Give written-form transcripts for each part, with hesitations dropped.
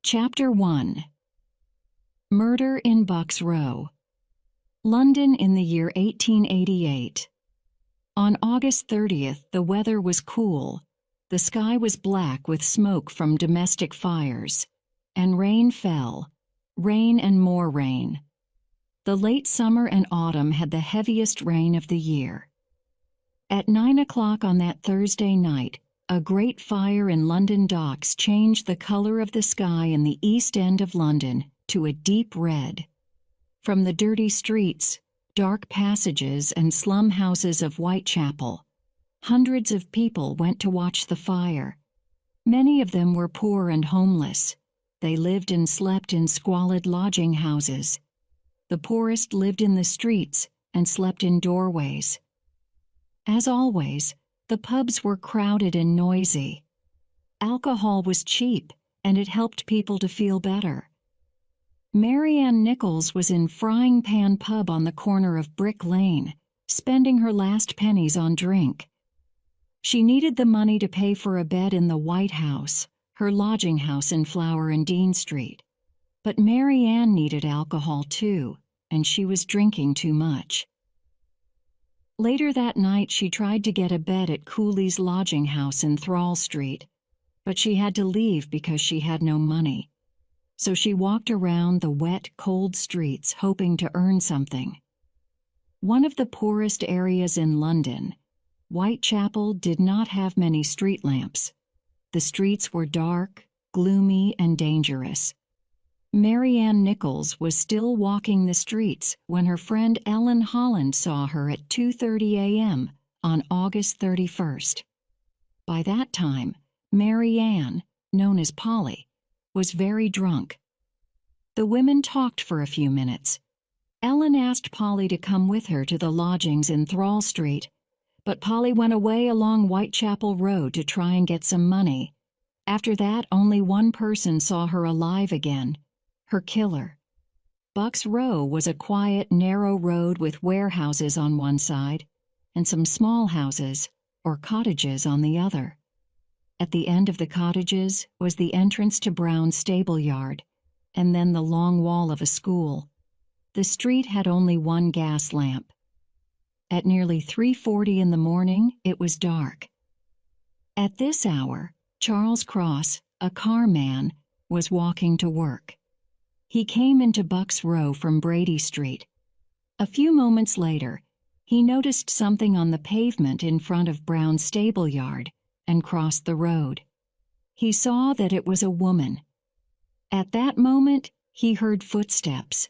Chapter 1. Murder in Bucks Row. London in the year 1888. On August 30th, the weather was cool. The sky was black with smoke from domestic fires, and rain fell. Rain and more rain. The late summer and autumn had the heaviest rain of the year. At 9 o'clock on that Thursday night, a great fire in London docks changed the color of the sky in the East End of London to a deep red. From the dirty streets, dark passages, and slum houses of Whitechapel, hundreds of people went to watch the fire. Many of them were poor and homeless. They lived and slept in squalid lodging houses. The poorest lived in the streets and slept in doorways. As always, the pubs were crowded and noisy. Alcohol was cheap, and it helped people to feel better. Mary Ann Nichols was in Frying Pan Pub on the corner of Brick Lane, spending her last pennies on drink. She needed the money to pay for a bed in the White House, her lodging house in Flower and Dean Street. But Mary Ann needed alcohol too, and she was drinking too much. Later that night, she tried to get a bed at Cooley's lodging house in Thrall Street, but she had to leave because she had no money. So she walked around the wet, cold streets hoping to earn something. One of the poorest areas in London, Whitechapel did not have many street lamps. The streets were dark, gloomy, and dangerous. Mary Ann Nichols was still walking the streets when her friend Ellen Holland saw her at 2:30 a.m. on August 31st. By that time, Mary Ann, known as Polly, was very drunk. The women talked for a few minutes. Ellen asked Polly to come with her to the lodgings in Thrall Street, but Polly went away along Whitechapel Road to try and get some money. After that, only one person saw her alive again: her killer. Bucks Row was a quiet, narrow road with warehouses on one side and some small houses, or cottages, on the other. At the end of the cottages was the entrance to Brown's stable yard, and then the long wall of a school. The street had only one gas lamp. At nearly 3:40 in the morning, it was dark. At this hour, Charles Cross, a carman, was walking to work. He came into Bucks Row from Brady Street. A few moments later, he noticed something on the pavement in front of Brown's stable yard and crossed the road. He saw that it was a woman. At that moment, he heard footsteps.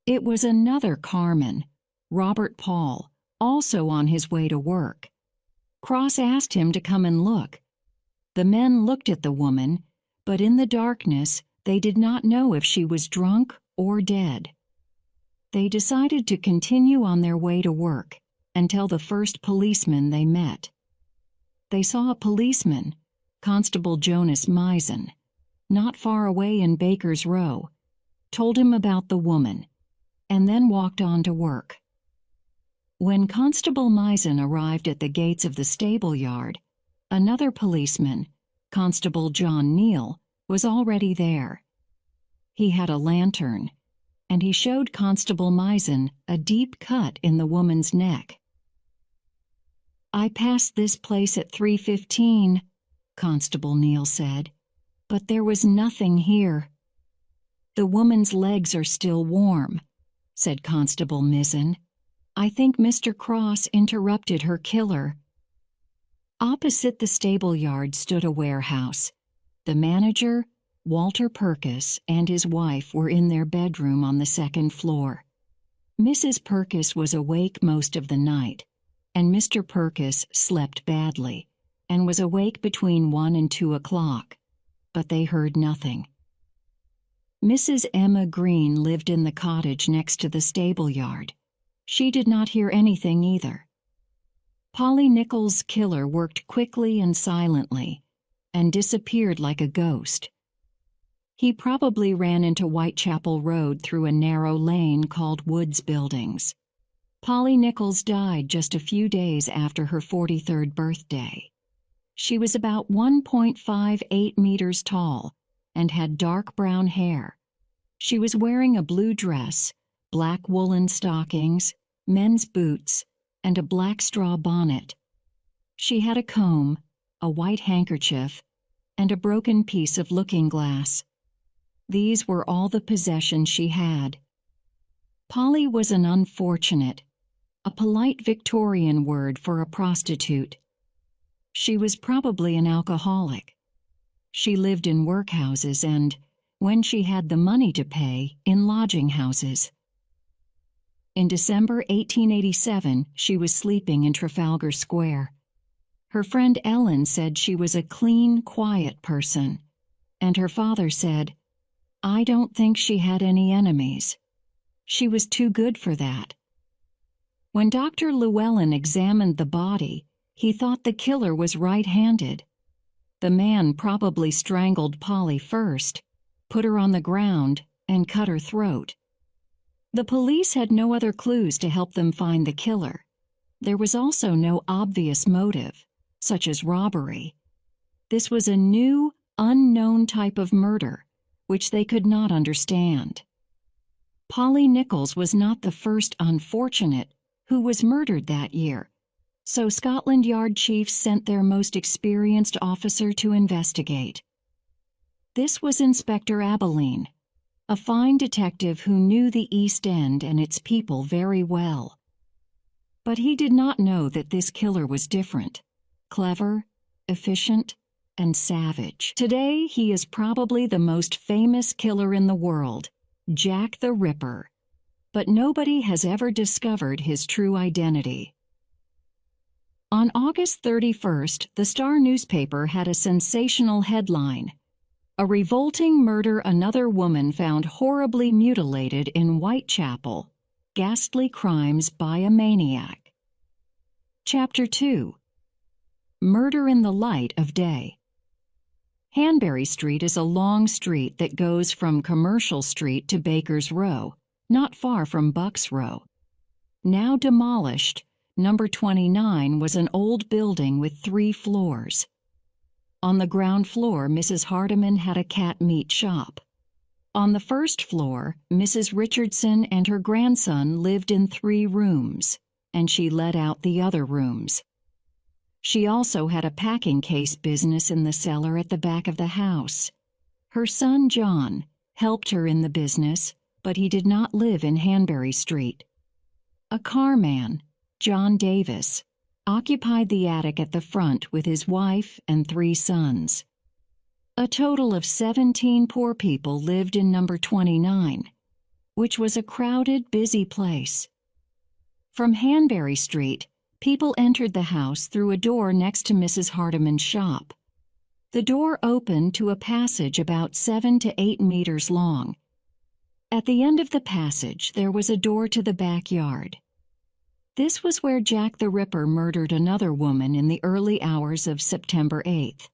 It was another carman, Robert Paul, also on his way to work. Cross asked him to come and look. The men looked at the woman, but in the darkness, they did not know if she was drunk or dead. They decided to continue on their way to work until the first policeman they met. They saw a policeman, Constable Jonas Misen, not far away in Baker's Row, told him about the woman, and then walked on to work. When Constable Misen arrived at the gates of the stable yard, another policeman, Constable John Neal, was already there. He had a lantern, and he showed Constable Misen a deep cut in the woman's neck. "I passed this place at 3:15, Constable Neal said, "but there was nothing here." "The woman's legs are still warm," said Constable Misen. "I think Mr. Cross interrupted her killer." Opposite the stable yard stood a warehouse. The manager, Walter Purkis, and his wife were in their bedroom on the second floor. Mrs. Purkis was awake most of the night, and Mr. Purkis slept badly and was awake between 1 and 2 o'clock, but they heard nothing. Mrs. Emma Green lived in the cottage next to the stable yard. She did not hear anything either. Polly Nichols' killer worked quickly and silently and disappeared like a ghost. He probably ran into Whitechapel Road through a narrow lane called Woods Buildings. Polly Nichols died just a few days after her 43rd birthday. She was about 1.58 meters tall and had dark brown hair. She was wearing a blue dress, black woolen stockings, men's boots, and a black straw bonnet. She had a comb, a white handkerchief, and a broken piece of looking-glass. These were all the possessions she had. Polly was an unfortunate, a polite Victorian word for a prostitute. She was probably an alcoholic. She lived in workhouses and, when she had the money to pay, in lodging houses. In December 1887, she was sleeping in Trafalgar Square. Her friend Ellen said she was a clean, quiet person, and her father said, "I don't think she had any enemies. She was too good for that." When Dr. Llewellyn examined the body, he thought the killer was right-handed. The man probably strangled Polly first, put her on the ground, and cut her throat. The police had no other clues to help them find the killer. There was also no obvious motive, such as robbery. This was a new, unknown type of murder, which they could not understand. Polly Nichols was not the first unfortunate who was murdered that year, so Scotland Yard chiefs sent their most experienced officer to investigate. This was Inspector Abilene, a fine detective who knew the East End and its people very well. But he did not know that this killer was different, clever, efficient, and savage. Today, he is probably the most famous killer in the world, Jack the Ripper, but nobody has ever discovered his true identity. On August 31st, the Star newspaper had a sensational headline: "A revolting murder, another woman found horribly mutilated in Whitechapel. Ghastly crimes by a maniac." Chapter 2. Murder in the Light of Day. Hanbury Street is a long street that goes from Commercial Street to Baker's Row, not far from Buck's Row. Now demolished, number 29 was an old building with 3 floors. On the ground floor, Mrs. Hardiman had a cat meat shop. On the first floor, Mrs. Richardson and her grandson lived in 3 rooms, and she let out the other rooms. She also had a packing case business in the cellar at the back of the house. Her son, John, helped her in the business, but he did not live in Hanbury Street. A carman, John Davis, occupied the attic at the front with his wife and 3 sons. A total of 17 poor people lived in number 29, which was a crowded, busy place. From Hanbury Street, people entered the house through a door next to Mrs. Hardiman's shop. The door opened to a passage about 7 to 8 meters long. At the end of the passage, there was a door to the backyard. This was where Jack the Ripper murdered another woman in the early hours of September 8th.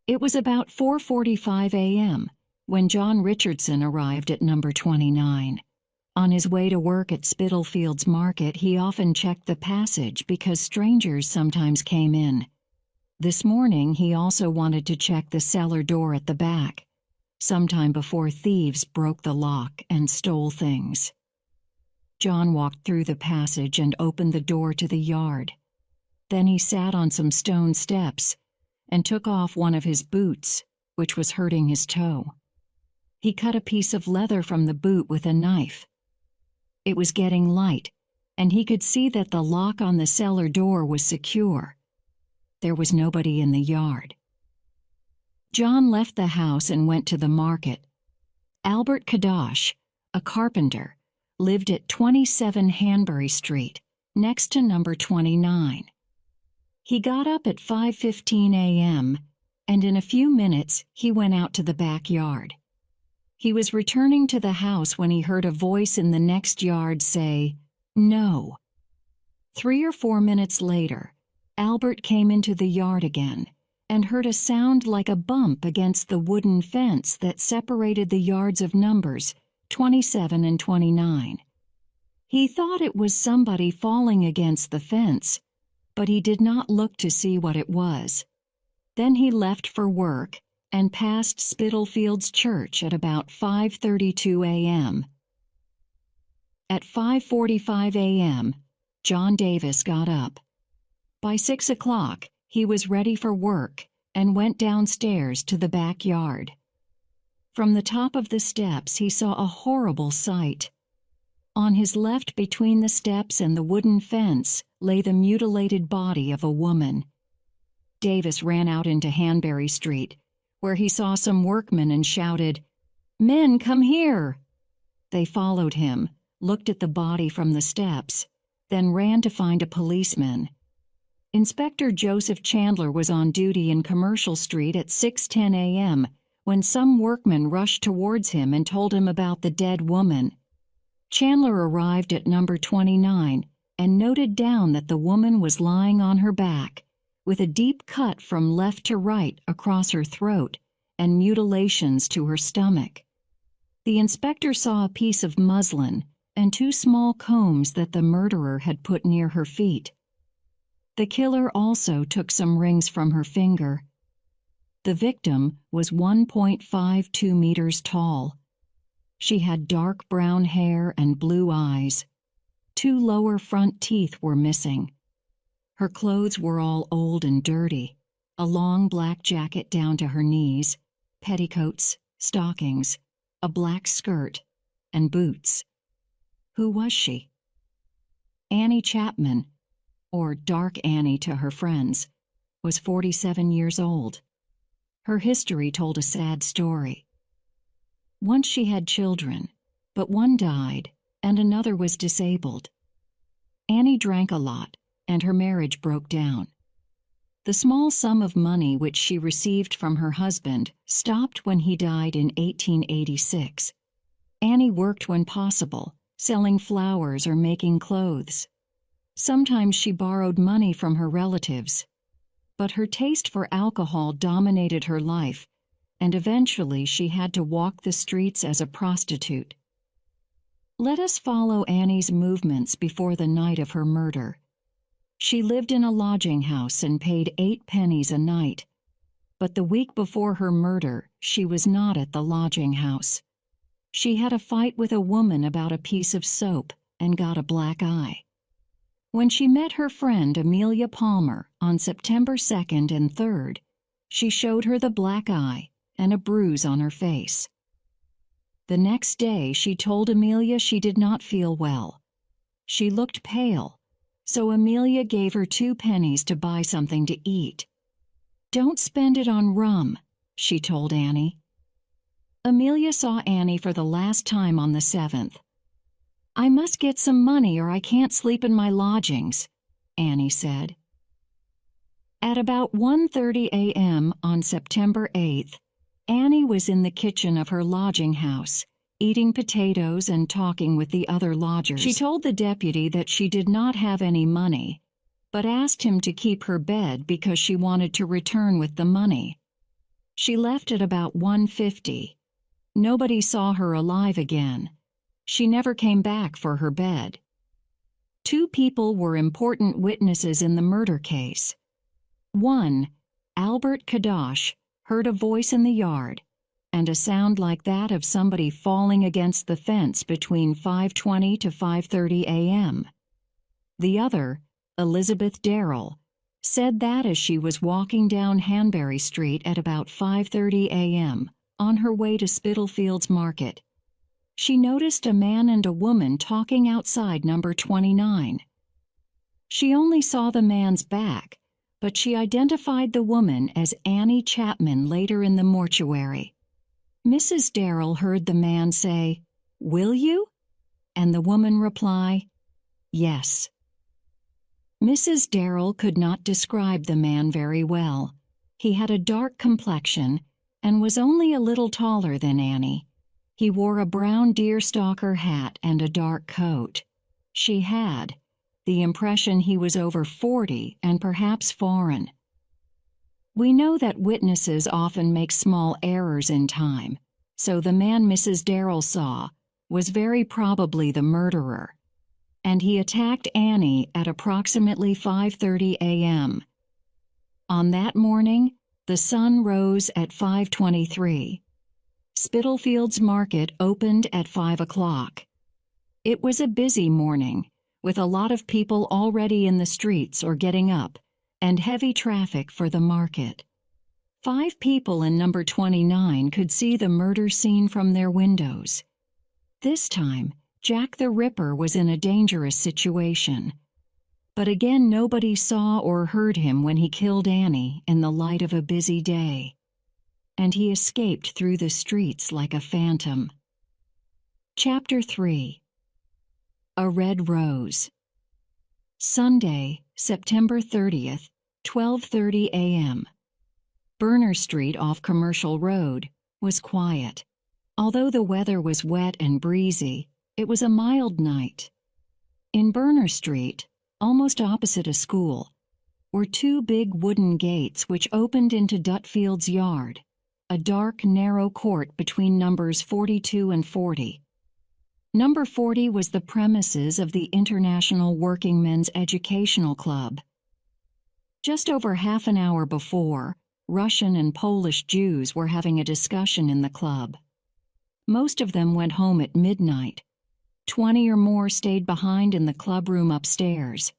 It was about 4:45 a.m. when John Richardson arrived at number 29. On his way to work at Spitalfields Market, he often checked the passage because strangers sometimes came in. This morning, he also wanted to check the cellar door at the back, sometime before thieves broke the lock and stole things. John walked through the passage and opened the door to the yard. Then he sat on some stone steps and took off one of his boots, which was hurting his toe. He cut a piece of leather from the boot with a knife. It was getting light, and he could see that the lock on the cellar door was secure. There was nobody in the yard. John left the house and went to the market. Albert Kadosh, a carpenter, lived at 27 Hanbury Street, next to number 29. He got up at 5:15 a.m., and in a few minutes he went out to the backyard. He was returning to the house when he heard a voice in the next yard say, "No." 3 or 4 minutes later, Albert came into the yard again and heard a sound like a bump against the wooden fence that separated the yards of numbers 27 and 29. He thought it was somebody falling against the fence, but he did not look to see what it was. Then he left for work and passed Spitalfields Church at about 5:32 a.m. At 5:45 a.m., John Davis got up. By 6 o'clock, he was ready for work and went downstairs to the backyard. From the top of the steps, he saw a horrible sight. On his left, between the steps and the wooden fence, lay the mutilated body of a woman. Davis ran out into Hanbury Street, where he saw some workmen and shouted, "Men, come here!" They followed him, looked at the body from the steps, then ran to find a policeman. Inspector Joseph Chandler was on duty in Commercial Street at 6:10 a.m. when some workmen rushed towards him and told him about the dead woman. Chandler arrived at number 29 and noted down that the woman was lying on her back, with a deep cut from left to right across her throat and mutilations to her stomach. The inspector saw a piece of muslin and 2 small combs that the murderer had put near her feet. The killer also took some rings from her finger. The victim was 1.52 meters tall. She had dark brown hair and blue eyes. 2 lower front teeth were missing. Her clothes were all old and dirty, a long black jacket down to her knees, petticoats, stockings, a black skirt, and boots. Who was she? Annie Chapman, or Dark Annie to her friends, was 47 years old. Her history told a sad story. Once she had children, but one died and another was disabled. Annie drank a lot, and her marriage broke down. The small sum of money which she received from her husband stopped when he died in 1886. Annie worked when possible, selling flowers or making clothes. Sometimes she borrowed money from her relatives. But her taste for alcohol dominated her life, and eventually she had to walk the streets as a prostitute. Let us follow Annie's movements before the night of her murder. She lived in a lodging house and paid 8 pennies a night. But the week before her murder, she was not at the lodging house. She had a fight with a woman about a piece of soap and got a black eye. When she met her friend Amelia Palmer on September 2nd and 3rd, she showed her the black eye and a bruise on her face. The next day, she told Amelia she did not feel well. She looked pale, so Amelia gave her 2 pennies to buy something to eat. "Don't spend it on rum," she told Annie. Amelia saw Annie for the last time on the 7th. "I must get some money or I can't sleep in my lodgings," Annie said. At about 1:30 a.m. on September 8th, Annie was in the kitchen of her lodging house, eating potatoes and talking with the other lodgers. She told the deputy that she did not have any money, but asked him to keep her bed because she wanted to return with the money. She left at about 1:50. Nobody saw her alive again. She never came back for her bed. 2 people were important witnesses in the murder case. One, Albert Kadosh, heard a voice in the yard and a sound like that of somebody falling against the fence between 5:20 to 5:30 a.m. The other, Elizabeth Darrell, said that as she was walking down Hanbury Street at about 5:30 a.m. on her way to Spitalfields Market, she noticed a man and a woman talking outside number 29. She only saw the man's back, but she identified the woman as Annie Chapman later in the mortuary. Mrs. Darrell heard the man say, "Will you?" and the woman reply, "Yes." Mrs. Darrell could not describe the man very well. He had a dark complexion and was only a little taller than Annie. He wore a brown deerstalker hat and a dark coat. She had the impression he was over 40 and perhaps foreign. We know that witnesses often make small errors in time, so the man Mrs. Darrell saw was very probably the murderer, and he attacked Annie at approximately 5:30 a.m. On that morning, The sun rose at 5:23. Spitalfields Market opened at 5 o'clock. It was a busy morning, with a lot of people already in the streets or getting up, and heavy traffic for the market. 5 people in number 29 could see the murder scene from their windows. This time, Jack the Ripper was in a dangerous situation. But again, nobody saw or heard him when he killed Annie in the light of a busy day. And he escaped through the streets like a phantom. Chapter 3. A Red Rose. Sunday, September 30th, 12:30 a.m. Burner Street off Commercial Road was quiet. Although the weather was wet and breezy, it was a mild night. In Burner Street, almost opposite a school, were 2 big wooden gates which opened into Dutfield's yard, a dark, narrow court between numbers 42 and 40. Number 40 was the premises of the International Working Men's Educational Club. Just over half an hour before, Russian and Polish Jews were having a discussion in the club. Most of them went home at midnight. 20 or more stayed behind in the clubroom upstairs.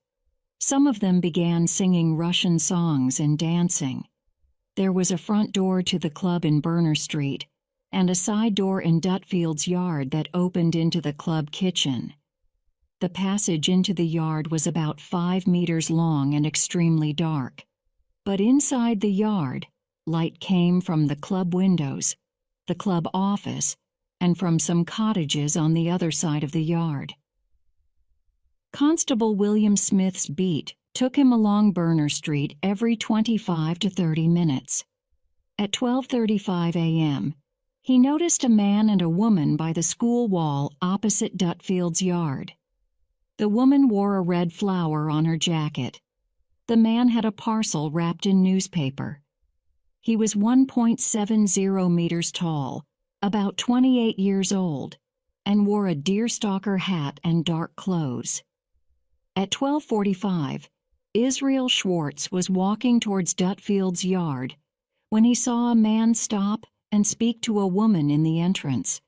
Some of them began singing Russian songs and dancing. There was a front door to the club in Burner Street, and a side door in Dutfield's yard that opened into the club kitchen. The passage into the yard was about 5 meters long and extremely dark. But inside the yard, light came from the club windows, the club office, and from some cottages on the other side of the yard. Constable William Smith's beat took him along Burner Street every 25 to 30 minutes. At 12:35 a.m., he noticed a man and a woman by the school wall opposite Dutfield's yard. The woman wore a red flower on her jacket. The man had a parcel wrapped in newspaper. He was 1.70 meters tall, about 28 years old, and wore a deerstalker hat and dark clothes. At 12:45, Israel Schwartz was walking towards Dutfield's yard when he saw a man stop and speak to a woman in the entrance.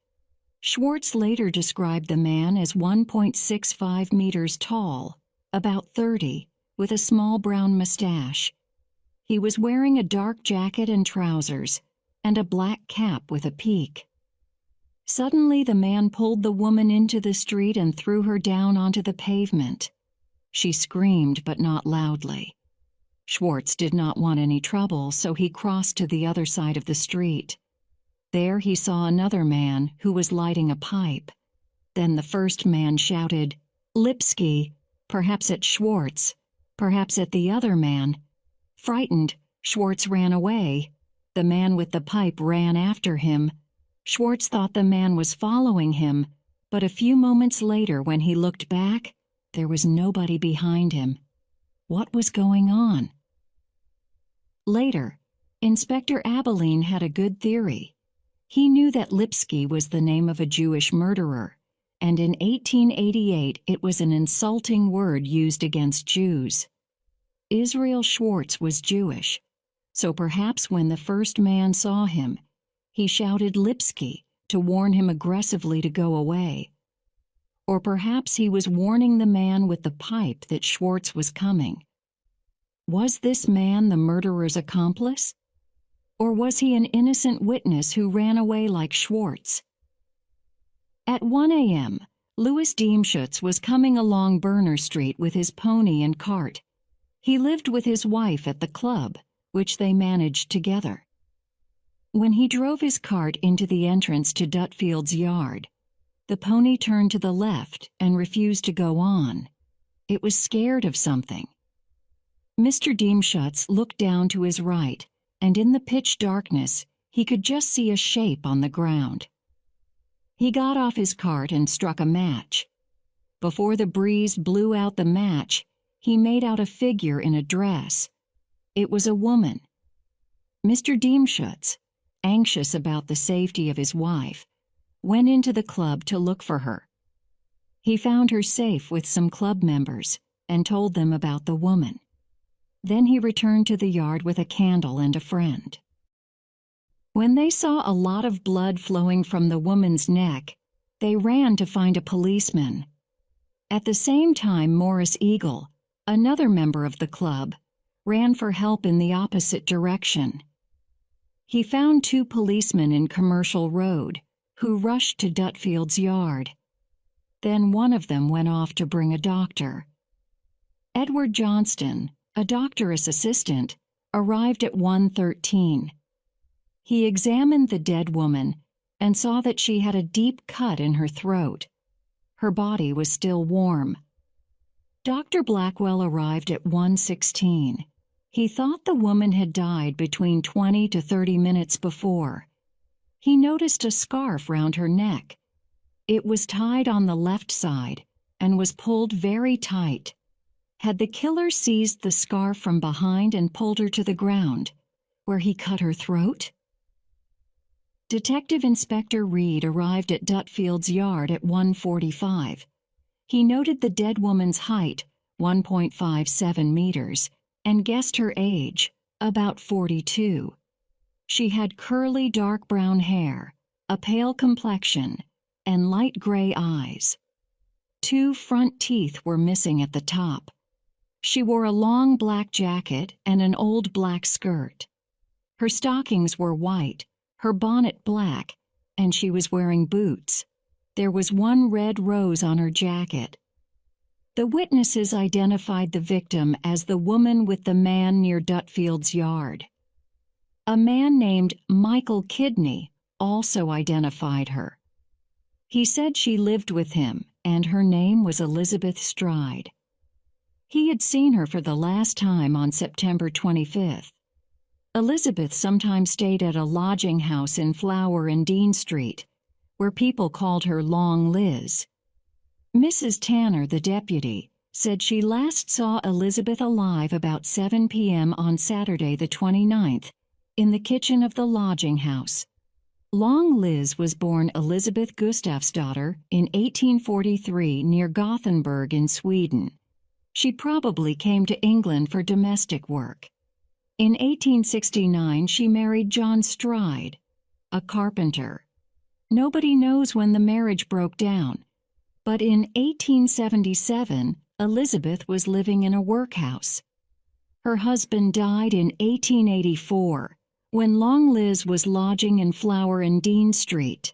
Schwartz later described the man as 1.65 meters tall, about 30, with a small brown mustache. He was wearing a dark jacket and trousers, and a black cap with a peak. Suddenly the man pulled the woman into the street and threw her down onto the pavement. She screamed, but not loudly. Schwartz did not want any trouble, so he crossed to the other side of the street. There he saw another man who was lighting a pipe. Then the first man shouted, "Lipsky," perhaps at Schwartz, perhaps at the other man. Frightened, Schwartz ran away. The man with the pipe ran after him. Schwartz thought the man was following him, but a few moments later when he looked back, there was nobody behind him. What was going on? Later, Inspector Abilene had a good theory. He knew that Lipsky was the name of a Jewish murderer, and in 1888 it was an insulting word used against Jews. Israel Schwartz was Jewish, so perhaps when the first man saw him, he shouted Lipsky to warn him aggressively to go away. Or perhaps he was warning the man with the pipe that Schwartz was coming. Was this man the murderer's accomplice? Or was he an innocent witness who ran away like Schwartz? At 1 a.m., Louis Diemschutz was coming along Burner Street with his pony and cart. He lived with his wife at the club, which they managed together. When he drove his cart into the entrance to Dutfield's yard, the pony turned to the left and refused to go on. It was scared of something. Mr. Diemschutz looked down to his right, and in the pitch darkness, he could just see a shape on the ground. He got off his cart and struck a match. Before the breeze blew out the match, he made out a figure in a dress. It was a woman. Mr. Diemschutz, anxious about the safety of his wife, went into the club to look for her. He found her safe with some club members and told them about the woman. Then he returned to the yard with a candle and a friend. When they saw a lot of blood flowing from the woman's neck, they ran to find a policeman. At the same time, Morris Eagle, another member of the club, ran for help in the opposite direction. He found 2 policemen in Commercial Road, who rushed to Dutfield's yard. Then one of them went off to bring a doctor. Edward Johnston, a doctor's assistant, arrived at 1:13. He examined the dead woman and saw that she had a deep cut in her throat. Her body was still warm. Dr. Blackwell arrived at 1:16. He thought the woman had died between 20 to 30 minutes before. He noticed a scarf round her neck. It was tied on the left side and was pulled very tight. Had the killer seized the scarf from behind and pulled her to the ground, where he cut her throat? Detective Inspector Reed arrived at Dutfield's yard at 1:45. He noted the dead woman's height, 1.57 meters, and guessed her age, about 42. She had curly dark brown hair, a pale complexion, and light gray eyes. 2 front teeth were missing at the top. She wore a long black jacket and an old black skirt. Her stockings were white, her bonnet black, and she was wearing boots. There was 1 red rose on her jacket. The witnesses identified the victim as the woman with the man near Dutfield's yard. A man named Michael Kidney also identified her. He said she lived with him, and her name was Elizabeth Stride. He had seen her for the last time on September 25th. Elizabeth sometimes stayed at a lodging house in Flower and Dean Street, where people called her Long Liz. Mrs. Tanner, the deputy, said she last saw Elizabeth alive about 7 p.m. on Saturday the 29th in the kitchen of the lodging house. Long Liz was born Elizabeth Gustafsdotter in 1843 near Gothenburg in Sweden. She probably came to England for domestic work. In 1869, she married John Stride, a carpenter. Nobody knows when the marriage broke down, but in 1877, Elizabeth was living in a workhouse. Her husband died in 1884, when Long Liz was lodging in Flower and Dean Street.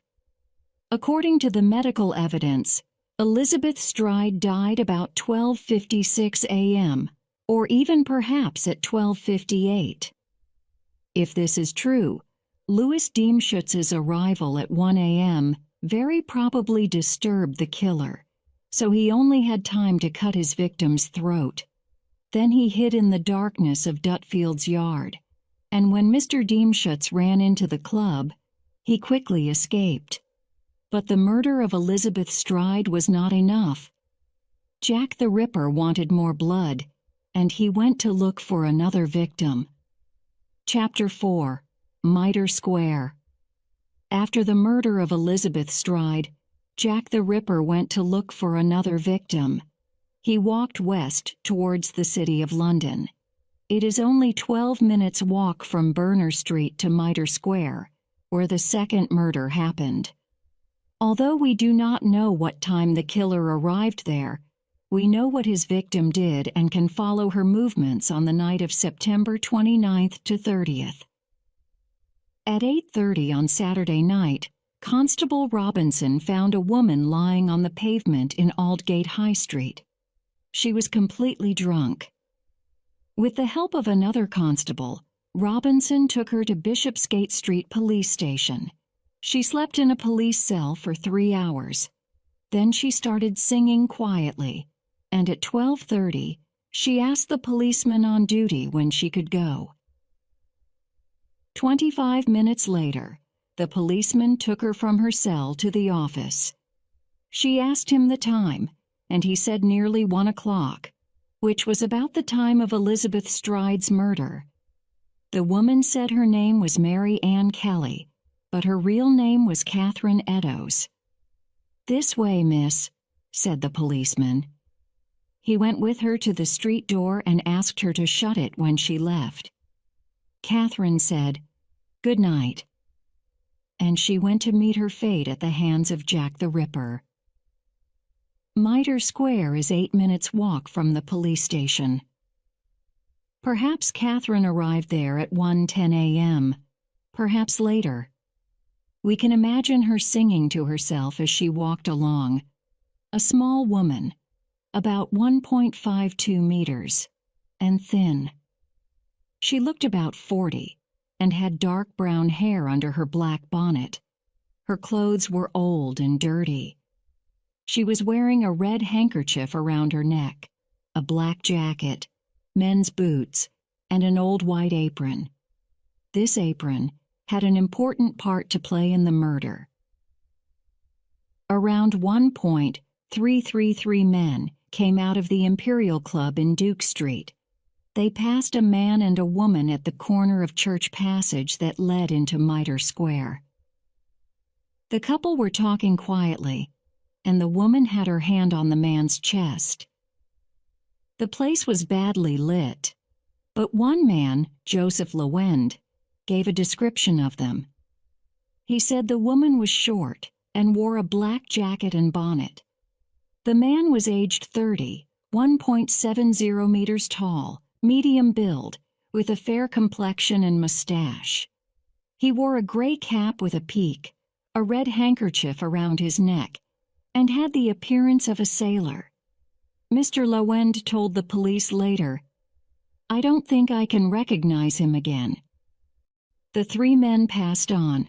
According to the medical evidence, Elizabeth Stride died about 12:56 a.m., or even perhaps at 12:58. If this is true, Louis Diemschutz's arrival at 1 a.m. very probably disturbed the killer, so he only had time to cut his victim's throat. Then he hid in the darkness of Dutfield's yard, and when Mr. Diemschutz ran into the club, he quickly escaped. But the murder of Elizabeth Stride was not enough. Jack the Ripper wanted more blood, and he went to look for another victim. Chapter 4. Mitre Square. After the murder of Elizabeth Stride, Jack the Ripper went to look for another victim. He walked west towards the city of London. It is only 12 minutes' walk from Berner Street to Mitre Square, where the second murder happened. Although we do not know what time the killer arrived there, we know what his victim did and can follow her movements on the night of September 29th to 30th. At 8:30 on Saturday night, Constable Robinson found a woman lying on the pavement in Aldgate High Street. She was completely drunk. With the help of another constable, Robinson took her to Bishopsgate Street Police Station. She slept in a police cell for 3 hours. Then she started singing quietly, and at 12:30, she asked the policeman on duty when she could go. 25 minutes later, the policeman took her from her cell to the office. She asked him the time, and he said nearly 1 o'clock, which was about the time of Elizabeth Stride's murder. The woman said her name was Mary Ann Kelly, but her real name was Catherine Eddowes. "This way, miss," said the policeman. He went with her to the street door and asked her to shut it when she left. Catherine said, "Good night," and she went to meet her fate at the hands of Jack the Ripper. Mitre Square is 8 minutes' walk from the police station. Perhaps Catherine arrived there at 1:10 a.m., perhaps later. We can imagine her singing to herself as she walked along, a small woman, about 1.52 meters, and thin. She looked about 40 and had dark brown hair under her black bonnet. Her clothes were old and dirty. She was wearing a red handkerchief around her neck, a black jacket, men's boots, and an old white apron. This apron had an important part to play in the murder. Around 1:333 men came out of the Imperial Club in Duke Street. They passed a man and a woman at the corner of Church Passage that led into Mitre Square. The couple were talking quietly, and the woman had her hand on the man's chest. The place was badly lit, but one man, Joseph Lewend, gave a description of them. He said the woman was short and wore a black jacket and bonnet. The man was aged 30, 1.70 meters tall, medium build, with a fair complexion and mustache. He wore a gray cap with a peak, a red handkerchief around his neck, and had the appearance of a sailor. Mr. Lewend told the police later, "I don't think I can recognize him again." The three men passed on.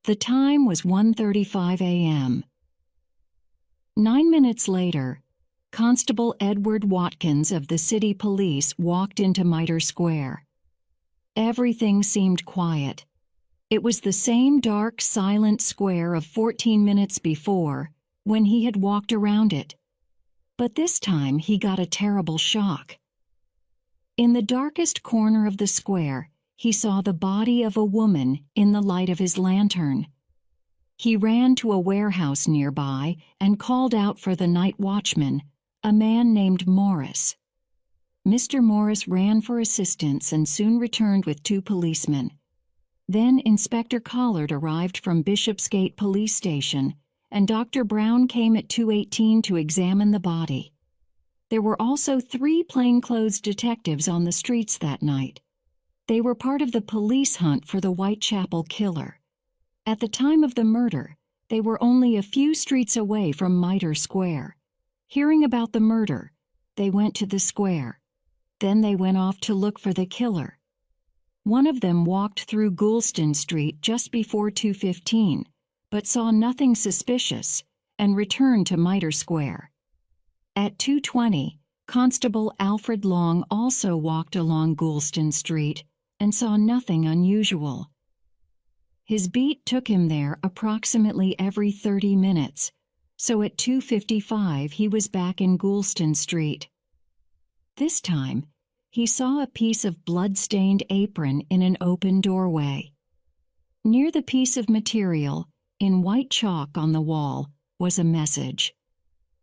The time was 1:35 a.m. 9 minutes later, Constable Edward Watkins of the city police walked into Mitre Square. Everything seemed quiet. It was the same dark, silent square of 14 minutes before, when he had walked around it. But this time he got a terrible shock. In the darkest corner of the square, he saw the body of a woman in the light of his lantern. He ran to a warehouse nearby and called out for the night watchman, a man named Morris. Mr. Morris ran for assistance and soon returned with 2 policemen. Then Inspector Collard arrived from Bishopsgate Police Station, and Dr. Brown came at 2:18 to examine the body. There were also 3 plainclothes detectives on the streets that night. They were part of the police hunt for the Whitechapel killer. At the time of the murder, they were only a few streets away from Mitre Square. Hearing about the murder, they went to the square. Then they went off to look for the killer. One of them walked through Goulston Street just before 2:15, but saw nothing suspicious and returned to Mitre Square. At 2:20, Constable Alfred Long also walked along Goulston Street and saw nothing unusual. His beat took him there approximately every 30 minutes, so at 2:55 he was back in Goulston Street. This time, he saw a piece of blood-stained apron in an open doorway. Near the piece of material, in white chalk on the wall, was a message.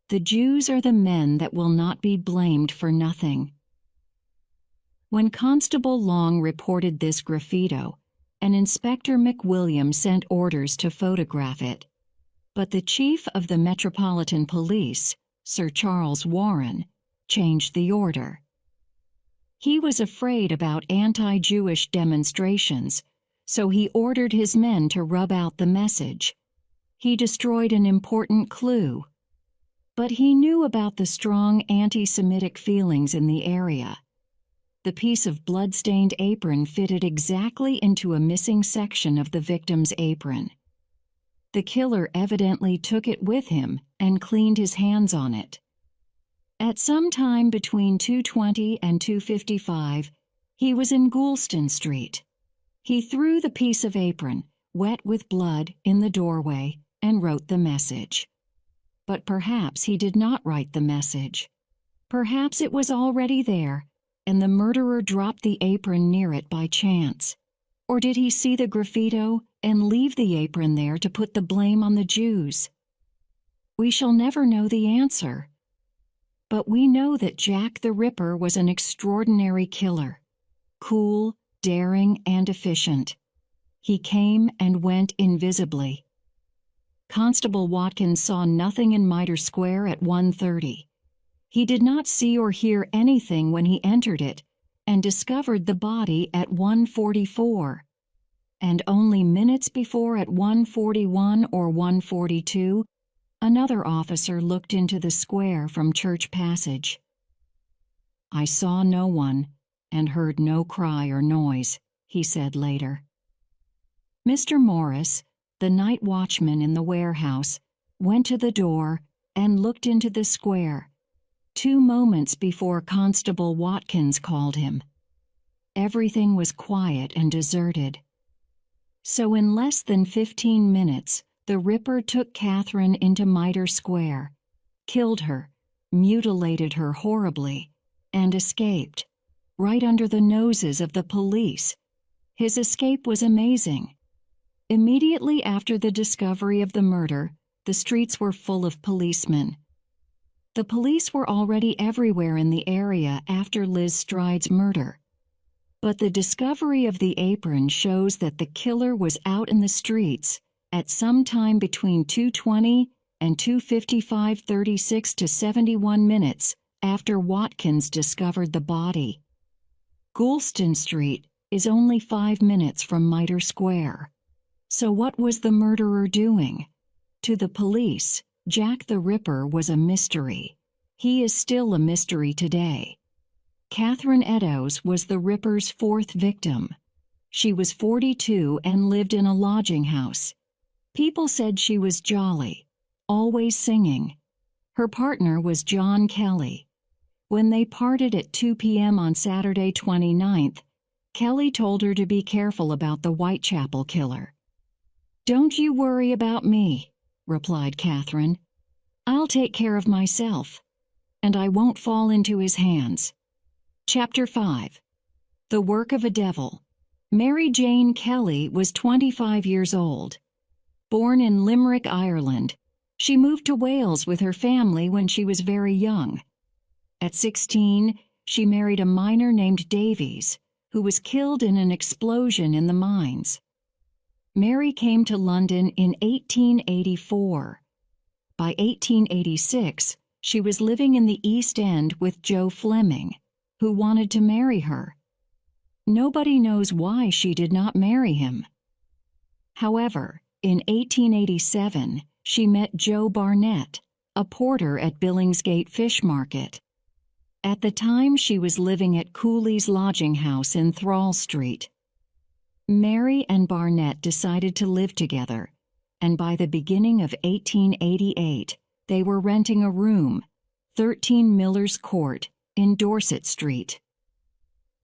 "The Jews are the men that will not be blamed for nothing." When Constable Long reported this graffito, an Inspector McWilliam sent orders to photograph it. But the Chief of the Metropolitan Police, Sir Charles Warren, changed the order. He was afraid about anti-Jewish demonstrations, so he ordered his men to rub out the message. He destroyed an important clue. But he knew about the strong anti-Semitic feelings in the area. The piece of blood-stained apron fitted exactly into a missing section of the victim's apron. The killer evidently took it with him and cleaned his hands on it. At some time between 2:20 and 2:55, he was in Goulston Street. He threw the piece of apron, wet with blood, in the doorway and wrote the message. But perhaps he did not write the message. Perhaps it was already there, and the murderer dropped the apron near it by chance. Or did he see the graffito and leave the apron there to put the blame on the Jews? We shall never know the answer. But we know that Jack the Ripper was an extraordinary killer. Cool, daring, and efficient. He came and went invisibly. Constable Watkins saw nothing in Mitre Square at 1:30. He did not see or hear anything when he entered it and discovered the body at 1:44. And only minutes before, at 1:41 or 1:42, another officer looked into the square from Church Passage. "I saw no one and heard no cry or noise," he said later. Mr. Morris, the night watchman in the warehouse, went to the door and looked into the square 2 moments before Constable Watkins called him. Everything was quiet and deserted. So in less than 15 minutes, the Ripper took Catherine into Mitre Square, killed her, mutilated her horribly, and escaped, right under the noses of the police. His escape was amazing. Immediately after the discovery of the murder, the streets were full of policemen. The police were already everywhere in the area after Liz Stride's murder. But the discovery of the apron shows that the killer was out in the streets at some time between 2:20 and 2:55, 36 to 71 minutes after Watkins discovered the body. Goulston Street is only 5 minutes from Mitre Square. So what was the murderer doing? To the police, Jack the Ripper was a mystery. He is still a mystery today. Catherine Eddowes was the Ripper's 4th victim. She was 42 and lived in a lodging house. People said she was jolly, always singing. Her partner was John Kelly. When they parted at 2 p.m. on Saturday 29th, Kelly told her to be careful about the Whitechapel killer. "Don't you worry about me," replied Catherine. "I'll take care of myself, and I won't fall into his hands." Chapter 5. The Work of a Devil. Mary Jane Kelly was 25 years old. Born in Limerick, Ireland, she moved to Wales with her family when she was very young. At 16, she married a miner named Davies, who was killed in an explosion in the mines. Mary came to London in 1884. By 1886, she was living in the East End with Joe Fleming, who wanted to marry her. Nobody knows why she did not marry him. However, in 1887, she met Joe Barnett, a porter at Billingsgate Fish Market. At the time, she was living at Cooley's lodging house in Thrall Street. Mary and Barnett decided to live together, and by the beginning of 1888, they were renting a room, 13 Miller's Court, in Dorset Street.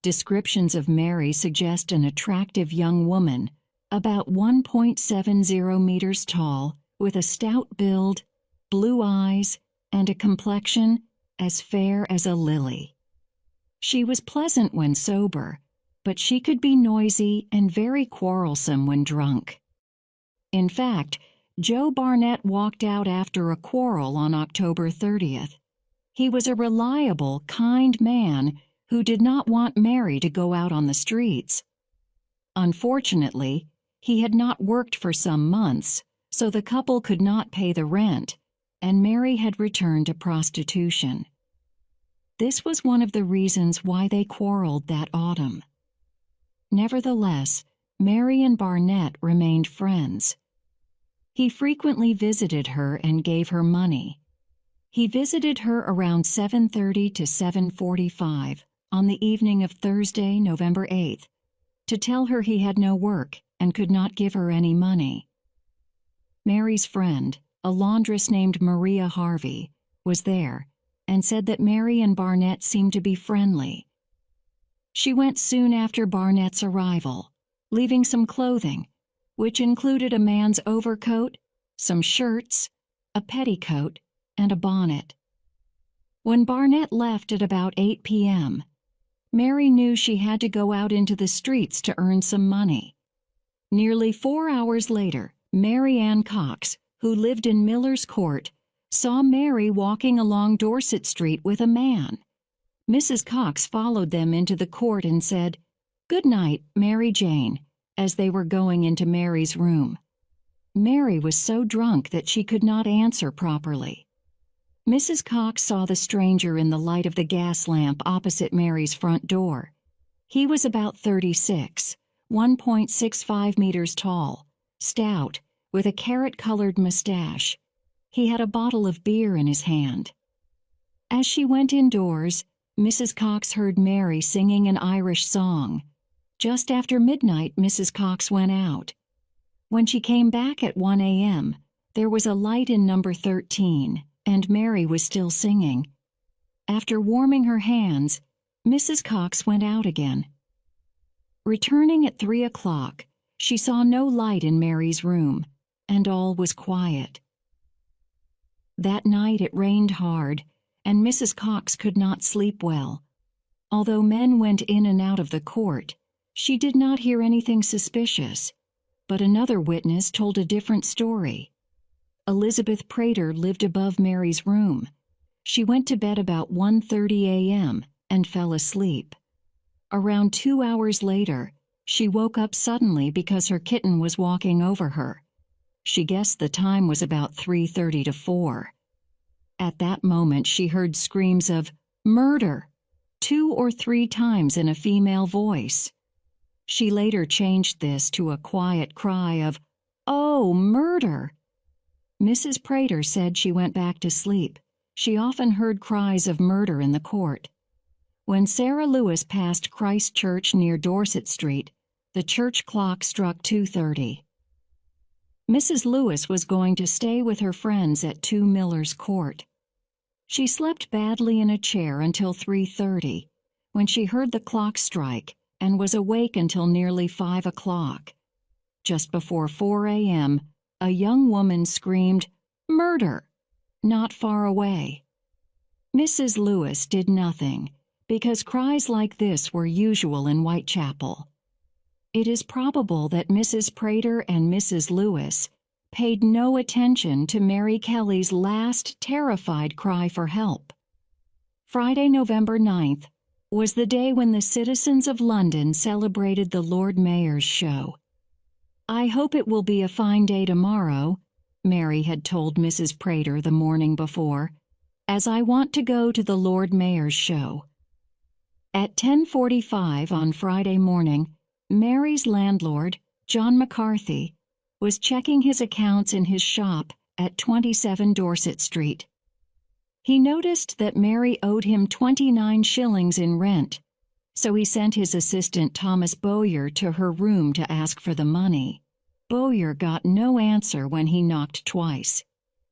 Descriptions of Mary suggest an attractive young woman, about 1.70 meters tall, with a stout build, blue eyes, and a complexion as fair as a lily. She was pleasant when sober, but she could be noisy and very quarrelsome when drunk. In fact, Joe Barnett walked out after a quarrel on October 30th. He was a reliable, kind man who did not want Mary to go out on the streets. Unfortunately, he had not worked for some months, so the couple could not pay the rent, and Mary had returned to prostitution. This was one of the reasons why they quarreled that autumn. Nevertheless, Mary and Barnett remained friends. He frequently visited her and gave her money. He visited her around 7:30 to 7:45 on the evening of Thursday, November 8th, to tell her he had no work and could not give her any money. Mary's friend, a laundress named Maria Harvey, was there and said that Mary and Barnett seemed to be friendly. She went soon after Barnett's arrival, leaving some clothing, which included a man's overcoat, some shirts, a petticoat, and a bonnet. When Barnett left at about 8 p.m., Mary knew she had to go out into the streets to earn some money. Nearly 4 hours later, Mary Ann Cox, who lived in Miller's Court, saw Mary walking along Dorset Street with a man. Mrs. Cox followed them into the court and said, "Good night, Mary Jane," as they were going into Mary's room. Mary was so drunk that she could not answer properly. Mrs. Cox saw the stranger in the light of the gas lamp opposite Mary's front door. He was about 36, 1.65 meters tall, stout, with a carrot-colored mustache. He had a bottle of beer in his hand. As she went indoors, Mrs. Cox heard Mary singing an Irish song. Just after midnight, Mrs. Cox went out. When she came back at 1 a.m., there was a light in number 13, and Mary was still singing. After warming her hands, Mrs. Cox went out again. Returning at 3 o'clock, she saw no light in Mary's room, and all was quiet. That night it rained hard, and Mrs. Cox could not sleep well. Although men went in and out of the court, she did not hear anything suspicious, but another witness told a different story. Elizabeth Prater lived above Mary's room. She went to bed about 1:30 a.m. and fell asleep. Around 2 hours later, she woke up suddenly because her kitten was walking over her. She guessed the time was about 3:30 to 4. At that moment she heard screams of "Murder!" 2 or 3 times in a female voice. She later changed this to a quiet cry of, "Oh, murder!" Mrs. Prater said she went back to sleep. She often heard cries of murder in the court. When Sarah Lewis passed Christ Church near Dorset Street, the church clock struck 2:30. Mrs. Lewis was going to stay with her friends at 2 Miller's Court. She slept badly in a chair until 3:30, when she heard the clock strike and was awake until nearly 5 o'clock. Just before 4 a.m., a young woman screamed, "Murder!" not far away. Mrs. Lewis did nothing, because cries like this were usual in Whitechapel. It is probable that Mrs. Prater and Mrs. Lewis paid no attention to Mary Kelly's last terrified cry for help. Friday, November 9th, was the day when the citizens of London celebrated the Lord Mayor's show. "I hope it will be a fine day tomorrow," Mary had told Mrs. Prater the morning before, "as I want to go to the Lord Mayor's show." At 10:45 on Friday morning, Mary's landlord, John McCarthy, was checking his accounts in his shop at 27 Dorset Street. He noticed that Mary owed him 29 shillings in rent, so he sent his assistant Thomas Bowyer to her room to ask for the money. Bowyer got no answer when he knocked twice.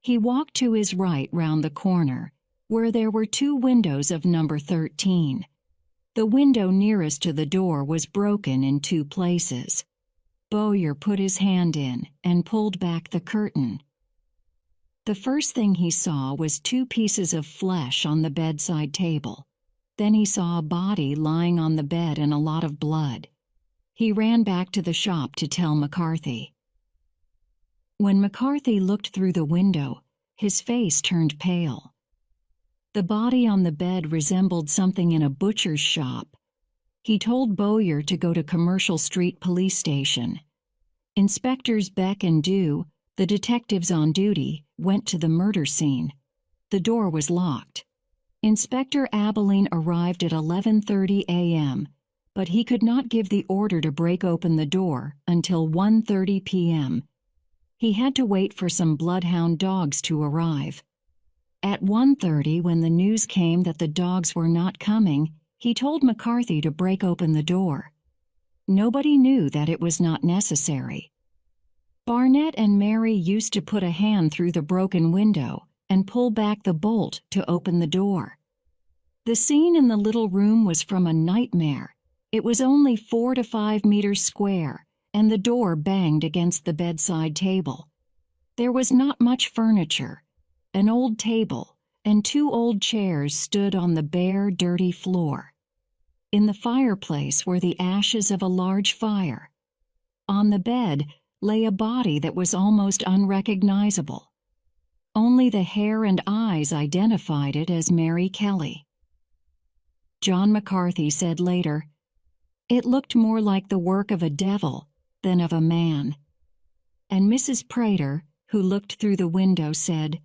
He walked to his right round the corner, where there were 2 windows of number 13. The window nearest to the door was broken in 2 places. Bowyer put his hand in and pulled back the curtain. The first thing he saw was 2 pieces of flesh on the bedside table. Then he saw a body lying on the bed and a lot of blood. He ran back to the shop to tell McCarthy. When McCarthy looked through the window, his face turned pale. The body on the bed resembled something in a butcher's shop. He told Bowyer to go to Commercial Street Police Station. Inspectors Beck and Dew, the detectives on duty, went to the murder scene. The door was locked. Inspector Abilene arrived at 11:30 a.m., but he could not give the order to break open the door until 1:30 p.m. He had to wait for some bloodhound dogs to arrive. At 1:30, when the news came that the dogs were not coming, he told McCarthy to break open the door. Nobody knew that it was not necessary. Barnett and Mary used to put a hand through the broken window and pull back the bolt to open the door. The scene in the little room was from a nightmare. It was only 4 to 5 meters square, and the door banged against the bedside table. There was not much furniture. An old table and 2 old chairs stood on the bare, dirty floor. In the fireplace were the ashes of a large fire. On the bed lay a body that was almost unrecognizable. Only only the hair and eyes identified it as Mary Kelly. John McCarthy said later, "It looked more like the work of a devil than of a man." And Mrs. Prater, who looked through the window, said,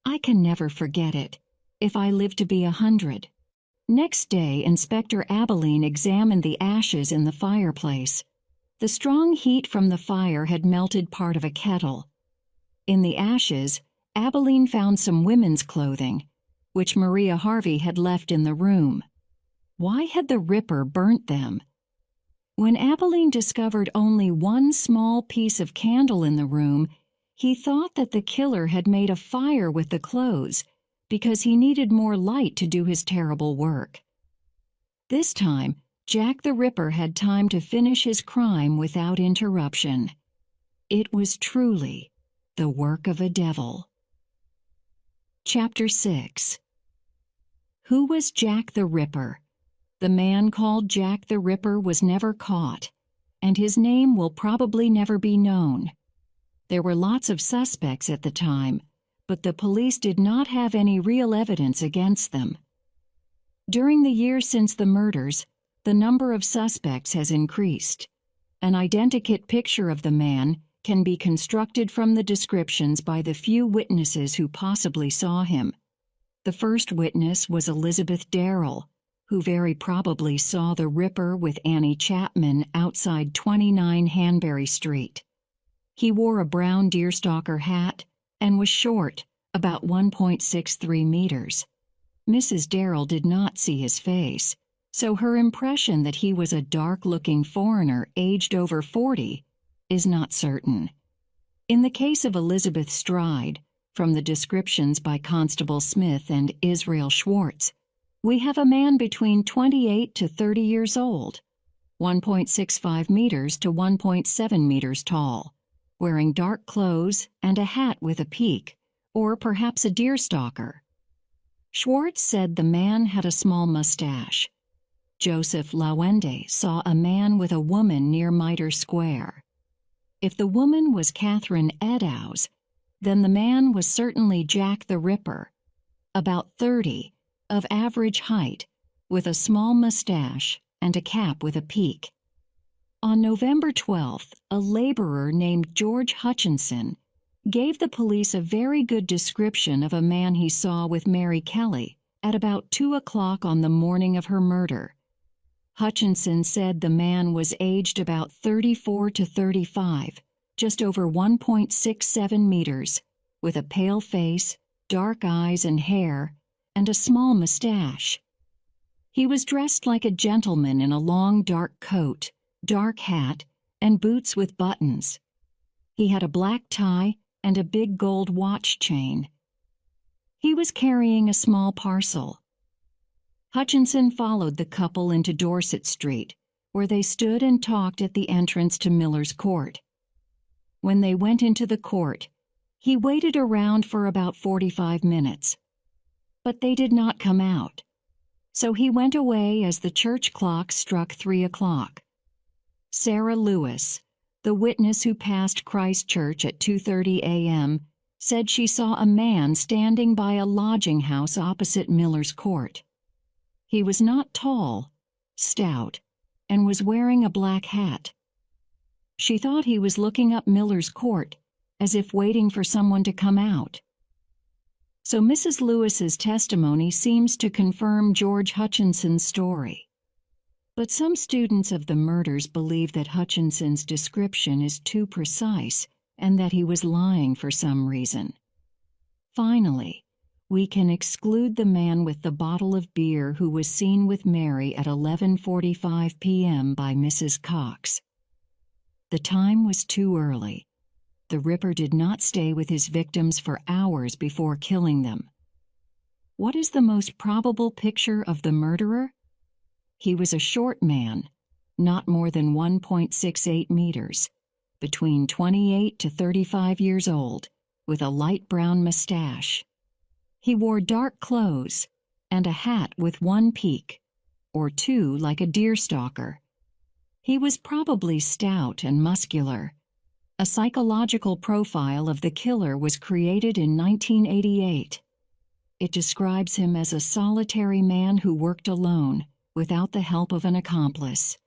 "I can never forget it, if I live to be 100. Next day, Inspector Abilene examined the ashes in the fireplace. The strong heat from the fire had melted part of a kettle. In the ashes, Abilene found some women's clothing, which Maria Harvey had left in the room. Why had the Ripper burnt them? When Abilene discovered only one small piece of candle in the room, he thought that the killer had made a fire with the clothes because he needed more light to do his terrible work. This time, Jack the Ripper had time to finish his crime without interruption. It was truly the work of a devil. Chapter 6. Who was Jack the Ripper? The man called Jack the Ripper was never caught, and his name will probably never be known. There were lots of suspects at the time, but the police did not have any real evidence against them. During the years since the murders, the number of suspects has increased. An identikit picture of the man can be constructed from the descriptions by the few witnesses who possibly saw him. The first witness was Elizabeth Darrell, who very probably saw the Ripper with Annie Chapman outside 29 Hanbury Street. He wore a brown deerstalker hat and was short, about 1.63 meters. Mrs. Darrell did not see his face, so her impression that he was a dark-looking foreigner aged over 40 is not certain. In the case of Elizabeth Stride, from the descriptions by Constable Smith and Israel Schwartz, we have a man between 28 to 30 years old, 1.65 meters to 1.7 meters tall, wearing dark clothes and a hat with a peak, or perhaps a deerstalker. Schwartz said the man had a small mustache. Joseph Lawende saw a man with a woman near Mitre Square. If the woman was Catherine Eddowes, then the man was certainly Jack the Ripper, about 30, of average height, with a small mustache and a cap with a peak. On November 12th, a laborer named George Hutchinson gave the police a very good description of a man he saw with Mary Kelly at about 2 o'clock on the morning of her murder. Hutchinson said the man was aged about 34 to 35, just over 1.67 meters, with a pale face, dark eyes and hair, and a small mustache. He was dressed like a gentleman in a long dark coat, dark hat, and boots with buttons. He had a black tie and a big gold watch chain. He was carrying a small parcel. Hutchinson followed the couple into Dorset Street, where they stood and talked at the entrance to Miller's Court. When they went into the court, he waited around for about 45 minutes. But they did not come out, so he went away as the church clock struck 3 o'clock. Sarah Lewis, the witness who passed Christ Church at 2:30 a.m., said she saw a man standing by a lodging house opposite Miller's Court. He was not tall, stout, and was wearing a black hat. She thought he was looking up Miller's Court, as if waiting for someone to come out. So Mrs. Lewis's testimony seems to confirm George Hutchinson's story. But some students of the murders believe that Hutchinson's description is too precise and that he was lying for some reason. Finally, we can exclude the man with the bottle of beer who was seen with Mary at 11:45 p.m. by Mrs. Cox. The time was too early. The Ripper did not stay with his victims for hours before killing them. What is the most probable picture of the murderer? He was a short man, not more than 1.68 meters, between 28 to 35 years old, with a light brown mustache. He wore dark clothes and a hat with one peak, or two like a deerstalker. He was probably stout and muscular. A psychological profile of the killer was created in 1988. It describes him as a solitary man who worked alone, without the help of an accomplice.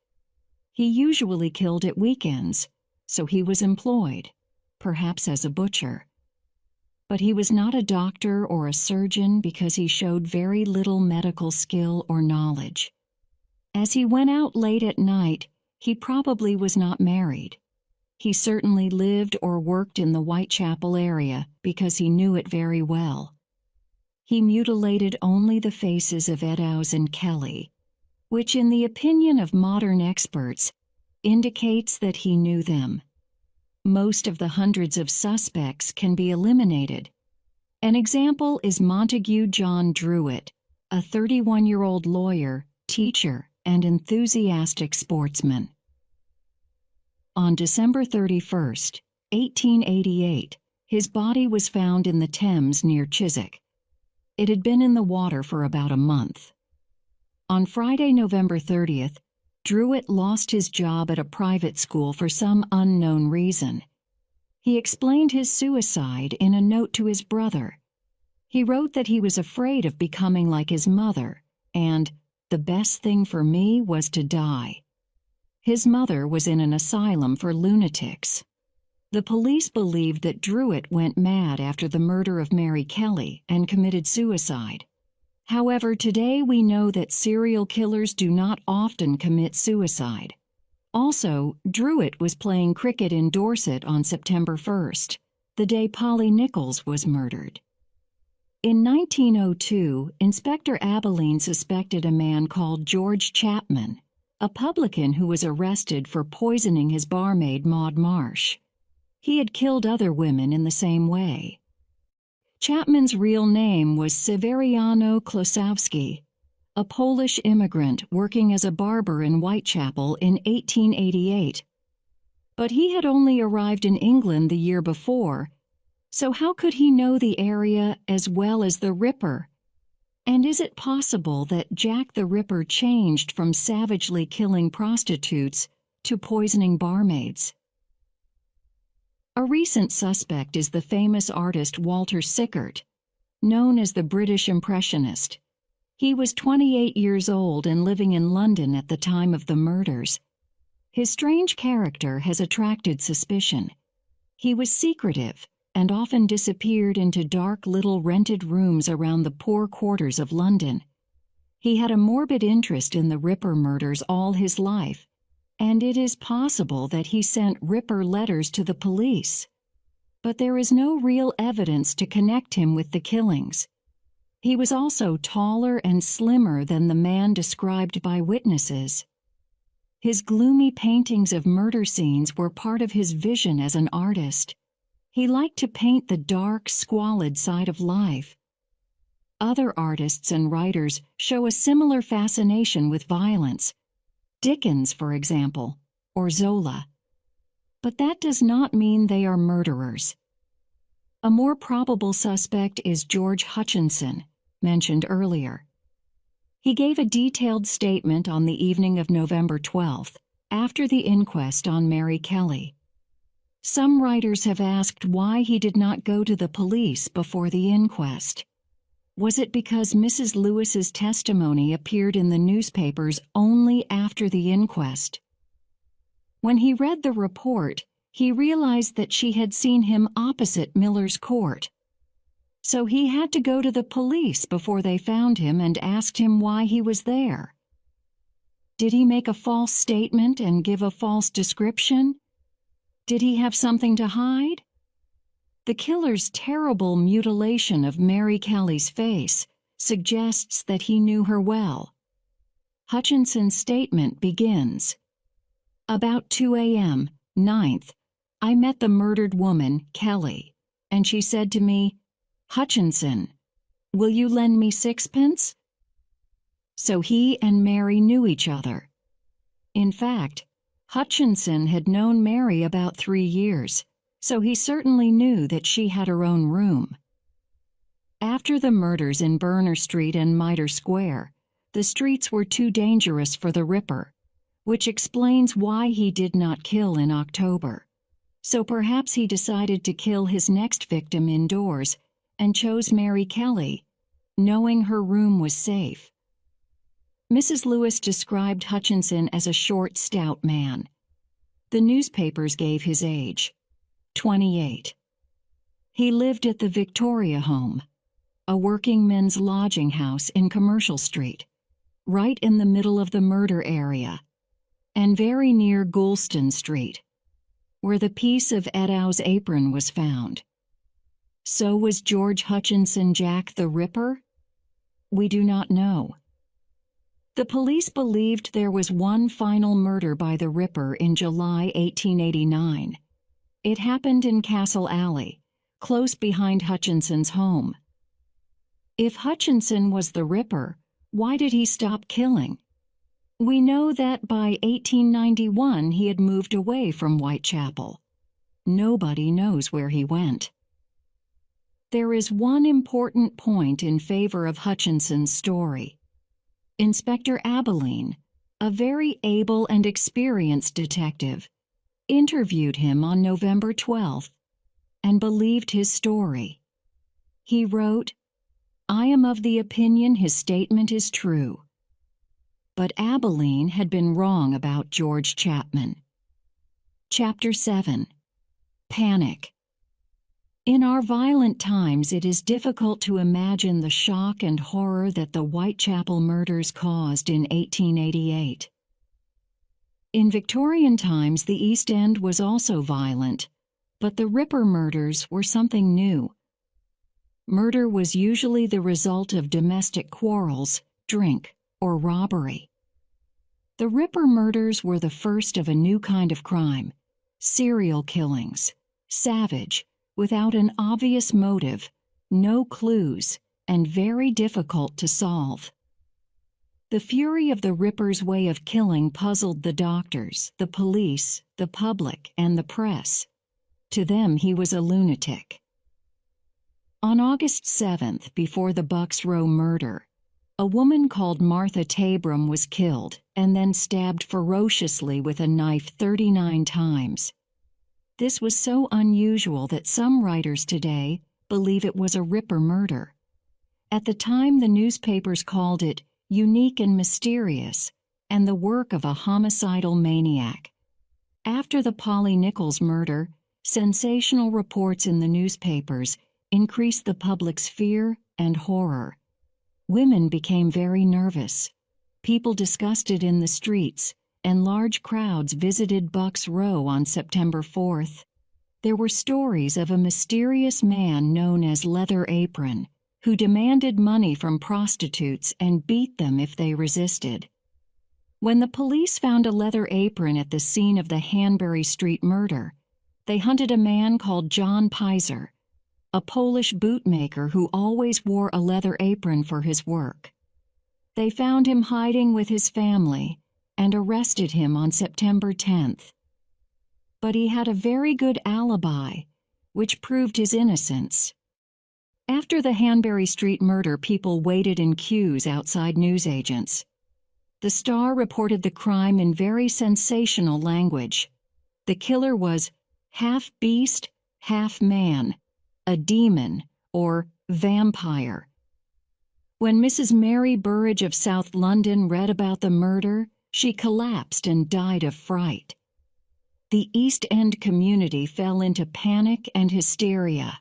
He usually killed at weekends, so he was employed, perhaps as a butcher. But he was not a doctor or a surgeon because he showed very little medical skill or knowledge. As he went out late at night, he probably was not married. He certainly lived or worked in the Whitechapel area because he knew it very well. He mutilated only the faces of Eddowes and Kelly, which in the opinion of modern experts indicates that he knew them. Most of the hundreds of suspects can be eliminated. An example is Montague John Druitt, a 31-year-old lawyer, teacher, and enthusiastic sportsman. On December 31, 1888, his body was found in the Thames near Chiswick. It had been in the water for about a month. On Friday, November 30th, Druitt lost his job at a private school for some unknown reason. He explained his suicide in a note to his brother. He wrote that he was afraid of becoming like his mother, and the best thing for me was to die. His mother was in an asylum for lunatics. The police believed that Druitt went mad after the murder of Mary Kelly and committed suicide. However, today we know that serial killers do not often commit suicide. Also, Druitt was playing cricket in Dorset on September 1st, the day Polly Nichols was murdered. In 1902, Inspector Abilene suspected a man called George Chapman, a publican who was arrested for poisoning his barmaid Maud Marsh. He had killed other women in the same way. Chapman's real name was Severiano Klosowski, a Polish immigrant working as a barber in Whitechapel in 1888. But he had only arrived in England the year before, so how could he know the area as well as the Ripper? And is it possible that Jack the Ripper changed from savagely killing prostitutes to poisoning barmaids? A recent suspect is the famous artist Walter Sickert, known as the British Impressionist. He was 28 years old and living in London at the time of the murders. His strange character has attracted suspicion. He was secretive and often disappeared into dark little rented rooms around the poor quarters of London. He had a morbid interest in the Ripper murders all his life, and it is possible that he sent Ripper letters to the police. But there is no real evidence to connect him with the killings. He was also taller and slimmer than the man described by witnesses. His gloomy paintings of murder scenes were part of his vision as an artist. He liked to paint the dark, squalid side of life. Other artists and writers show a similar fascination with violence. Dickens, for example, or Zola. But that does not mean they are murderers. A more probable suspect is George Hutchinson, mentioned earlier. He gave a detailed statement on the evening of November 12th, after the inquest on Mary Kelly. Some writers have asked why he did not go to the police before the inquest. Was it because Mrs. Lewis's testimony appeared in the newspapers only after the inquest? When he read the report, he realized that she had seen him opposite Miller's Court. So he had to go to the police before they found him and asked him why he was there. Did he make a false statement and give a false description? Did he have something to hide? The killer's terrible mutilation of Mary Kelly's face suggests that he knew her well. Hutchinson's statement begins, "About 2 a.m., 9th, I met the murdered woman, Kelly, and she said to me, 'Hutchinson, will you lend me sixpence?'" So he and Mary knew each other. In fact, Hutchinson had known Mary about 3 years, so he certainly knew that she had her own room. After the murders in Berner Street and Mitre Square, the streets were too dangerous for the Ripper, which explains why he did not kill in October. So perhaps he decided to kill his next victim indoors and chose Mary Kelly, knowing her room was safe. Mrs. Lewis described Hutchinson as a short, stout man. The newspapers gave his age, 28. He lived at the Victoria Home, a working men's lodging house in Commercial Street, right in the middle of the murder area, and very near Goulston Street, where the piece of Eddowes' apron was found. So was George Hutchinson Jack the Ripper? We do not know. The police believed there was one final murder by the Ripper in July 1889. It happened in Castle Alley, close behind Hutchinson's home. If Hutchinson was the Ripper, why did he stop killing? We know that by 1891 he had moved away from Whitechapel. Nobody knows where he went. There is one important point in favor of Hutchinson's story. Inspector Abilene, a very able and experienced detective, interviewed him on November 12th and believed his story. He wrote, "I am of the opinion his statement is true." But Abilene had been wrong about George Chapman. Chapter 7. Panic. In our violent times, it is difficult to imagine the shock and horror that the Whitechapel murders caused in 1888. In Victorian times, the East End was also violent, but the Ripper murders were something new. Murder was usually the result of domestic quarrels, drink, or robbery. The Ripper murders were the first of a new kind of crime, serial killings, savage, without an obvious motive, no clues, and very difficult to solve. The fury of the Ripper's way of killing puzzled the doctors, the police, the public, and the press. To them, he was a lunatic. On August 7th, before the Bucks Row murder, a woman called Martha Tabram was killed and then stabbed ferociously with a knife 39 times. This was so unusual that some writers today believe it was a Ripper murder. At the time, the newspapers called it unique and mysterious, and the work of a homicidal maniac. After the Polly Nichols murder, sensational reports in the newspapers increased the public's fear and horror. Women became very nervous. People discussed it in the streets, and large crowds visited Bucks Row on September 4th. There were stories of a mysterious man known as Leather Apron, who demanded money from prostitutes and beat them if they resisted. When the police found a leather apron at the scene of the Hanbury Street murder, they hunted a man called John Pizer, a Polish bootmaker who always wore a leather apron for his work. They found him hiding with his family and arrested him on September 10th. But he had a very good alibi, which proved his innocence. After the Hanbury Street murder, people waited in queues outside newsagents. The Star reported the crime in very sensational language. The killer was half beast, half man, a demon, or vampire. When Mrs. Mary Burridge of South London read about the murder, she collapsed and died of fright. The East End community fell into panic and hysteria.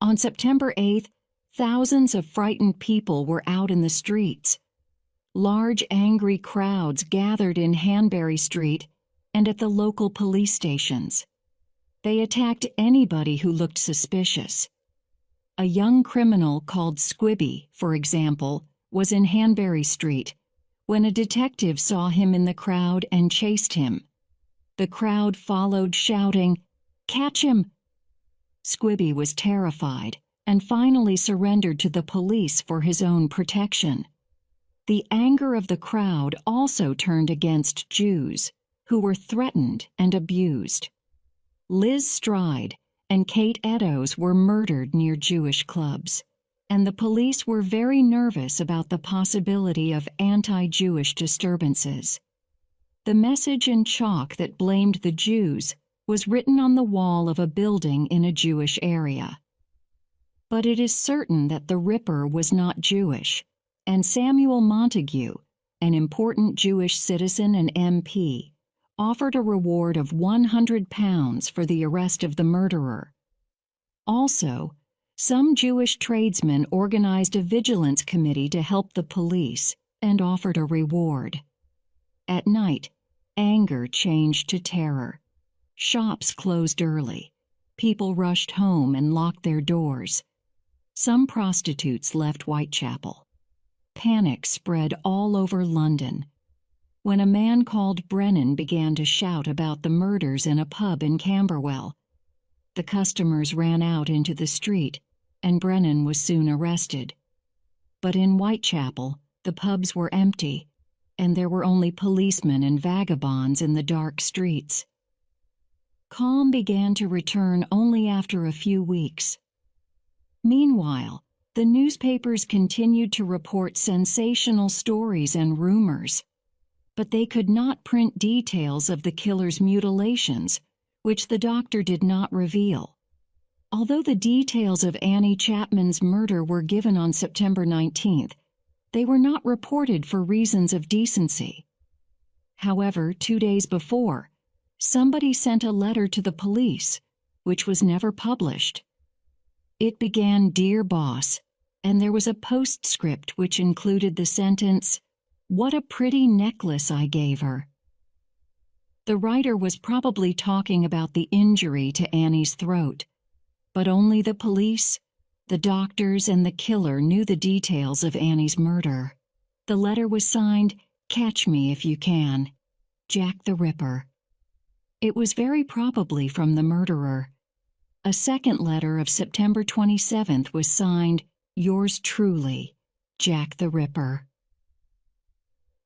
On September 8th, thousands of frightened people were out in the streets. Large angry crowds gathered in Hanbury Street and at the local police stations. They attacked anybody who looked suspicious. A young criminal called Squibby, for example, was in Hanbury Street when a detective saw him in the crowd and chased him. The crowd followed, shouting, "Catch him!" Squibby was terrified and finally surrendered to the police for his own protection. The anger of the crowd also turned against Jews, who were threatened and abused. Liz Stride and Kate Eddowes were murdered near Jewish clubs, and the police were very nervous about the possibility of anti-Jewish disturbances. The message in chalk that blamed the Jews was written on the wall of a building in a Jewish area. But it is certain that the Ripper was not Jewish, and Samuel Montague, an important Jewish citizen and MP, offered a reward of £100 for the arrest of the murderer. Also, some Jewish tradesmen organized a vigilance committee to help the police and offered a reward. At night, anger changed to terror. Shops closed early. People rushed home and locked their doors. Some prostitutes left Whitechapel. Panic spread all over London. When a man called Brennan began to shout about the murders in a pub in Camberwell, the customers ran out into the street, and Brennan was soon arrested. But in Whitechapel, the pubs were empty, and there were only policemen and vagabonds in the dark streets. Calm began to return only after a few weeks. Meanwhile, the newspapers continued to report sensational stories and rumors, but they could not print details of the killer's mutilations, which the doctor did not reveal. Although the details of Annie Chapman's murder were given on September 19th, they were not reported for reasons of decency. However, 2 days before, somebody sent a letter to the police, which was never published. It began, "Dear Boss," and there was a postscript which included the sentence, "What a pretty necklace I gave her." The writer was probably talking about the injury to Annie's throat, but only the police, the doctors, and the killer knew the details of Annie's murder. The letter was signed, "Catch me if you can, Jack the Ripper." It was very probably from the murderer. A second letter of September 27th was signed, "Yours truly, Jack the Ripper."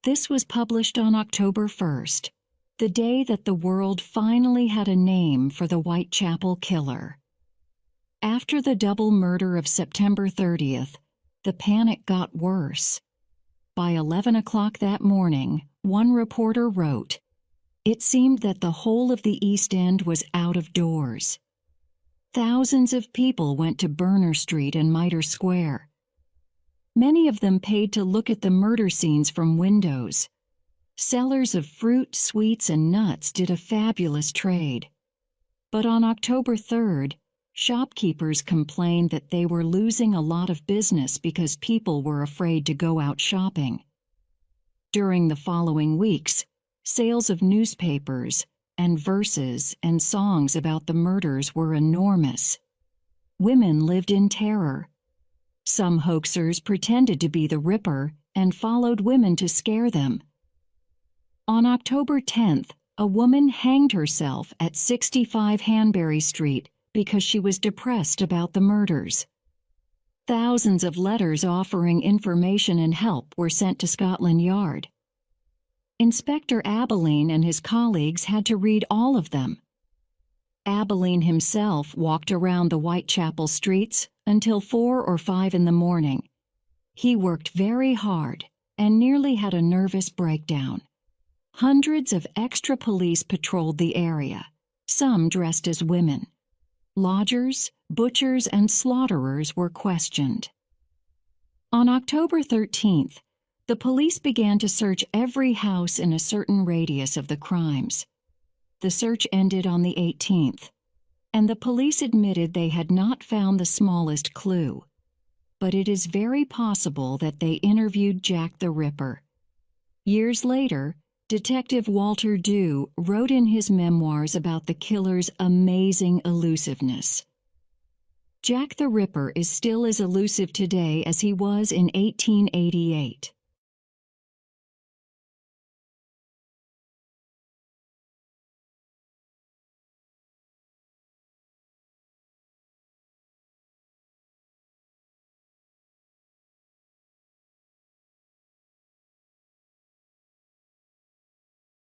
This was published on October 1st, the day that the world finally had a name for the Whitechapel killer. After the double murder of September 30th, the panic got worse. By 11 o'clock that morning, one reporter wrote, "It seemed that the whole of the East End was out of doors. Thousands of people went to Berner Street and Mitre Square. Many of them paid to look at the murder scenes from windows. Sellers of fruit, sweets, and nuts did a fabulous trade. But on October 3rd, shopkeepers complained that they were losing a lot of business because people were afraid to go out shopping. During the following weeks, sales of newspapers and verses and songs about the murders were enormous. Women lived in terror. Some hoaxers pretended to be the Ripper and followed women to scare them. On October 10th, a woman hanged herself at 65 Hanbury Street because she was depressed about the murders. Thousands of letters offering information and help were sent to Scotland Yard. Inspector Abilene and his colleagues had to read all of them. Abilene himself walked around the Whitechapel streets until 4 or 5 in the morning. He worked very hard and nearly had a nervous breakdown. Hundreds of extra police patrolled the area, some dressed as women. Lodgers, butchers, and slaughterers were questioned. On October 13th, the police began to search every house in a certain radius of the crimes. The search ended on the 18th, and the police admitted they had not found the smallest clue. But it is very possible that they interviewed Jack the Ripper. Years later, Detective Walter Dew wrote in his memoirs about the killer's amazing elusiveness. Jack the Ripper is still as elusive today as he was in 1888.